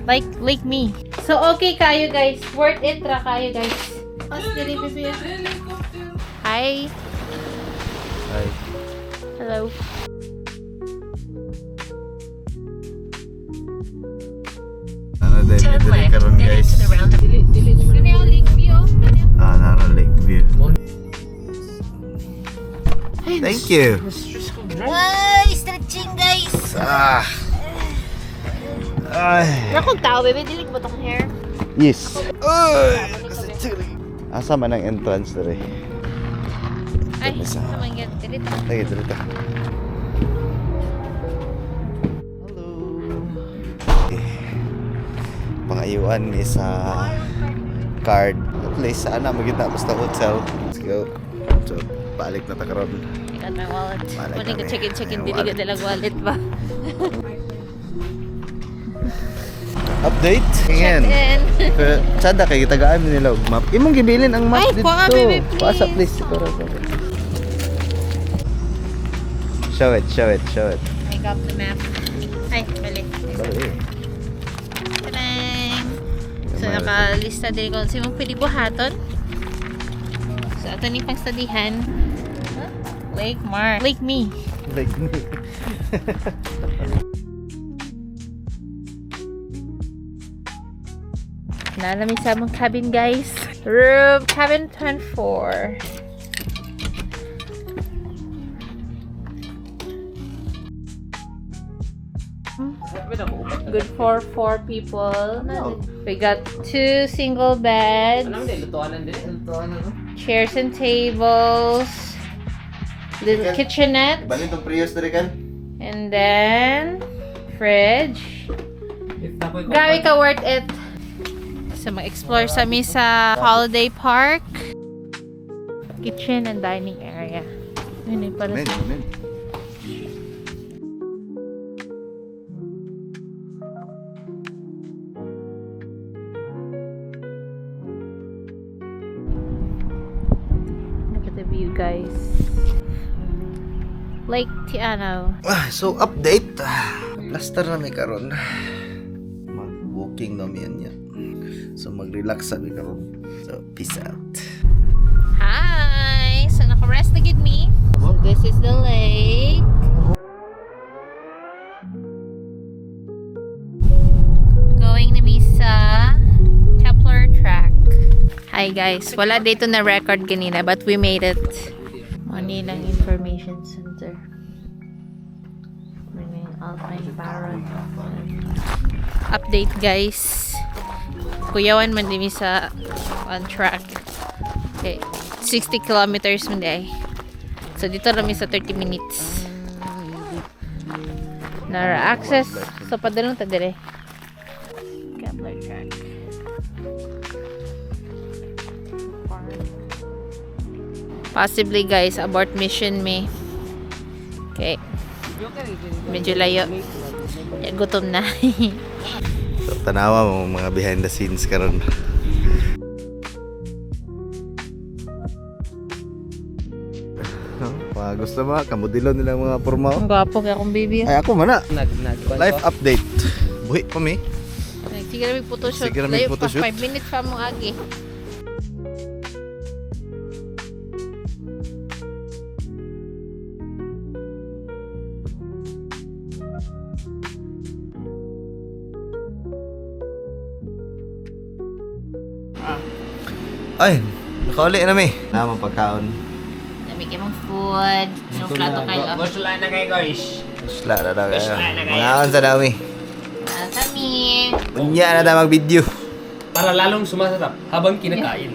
Like me. So okay kayo guys. Worth it ra kayo guys. Hi. Hi. Hello. Ano din, dili karon guys. Kani ang lake view. Nara Lake View. Thank you. Ay, stretching guys. Ay. Nakong tao, baby. Dilig mo tong hair. Yes. Ay. Asa man ang entrance dere? Ay, Isa. naman yan. Dirita. Lagi dito. Hello. Pangayuan ni sa card. At least sana magita basta hotel. Let's go. So, balik na ta karon. I got my wallet. Balik Muli ka kami. check-in, Yung dili ka wallet. dalag wallet ba? Update. Ngayon. Check-in. Sada kay tagaan mi nila og map. Imong gibilin ang map Ay, dito. kuha nga, baby, please. Pasa please. Show it. I got the map. Ay, mali. Bali. Tadang! So, nakalista din ko. Sino mong pwede buhaton? So, ito ni pangstadihan. Huh? Lake Mark. Lake me. Like me. Nalamig sa mong cabin, guys. Room cabin 24. Good for 4 people. We got 2 single beds, chairs and tables, little kitchenette, Bali tong Prius diri kan? and then fridge. Grabe ka worth it. So mag-explore sa sa holiday park. Kitchen and dining area. Yun eh, para sa... Amen. Look at the view, guys. Lake Tiano. So update. Plaster na mi karon. Mag-walking na mi yan. So mag-relax sa mi karon. So peace out. Hi! So naka-rest na gid me. So this is the lake. Going na mi sa Kepler track. Hi guys, wala dito na record kanina but we made it. Manilang Information Center. Alpine Baron. Update guys. Kuyawan man din mi sa on track. Okay. 60 kilometers man day. So dito rami sa 30 minutes. Nara access sa padulong ta dire. Kepler track. Possibly guys, abort mission me. Okay. Medyo layo. Ya, gutom na. So tanawa mo mga behind the scenes karon. Gusto mo kamodelo nila mga porma. Ang gwapo kaya akong baby. Ay ako mana. Life update. Buhi pa mi. Sige na may photoshoot. Sige na may Layo pa, photoshoot. 5 minutes pa mong agi. Ay, nakauli na mi. Naman pagkaon. Namig mong food. Yung plato kayo. Gusto lang na kayo guys. Isla na daw kayo. Isla na kayo. Mga on sa dami. Kami. Unya na daw mag-video. Para lalong sumasarap habang kinakain.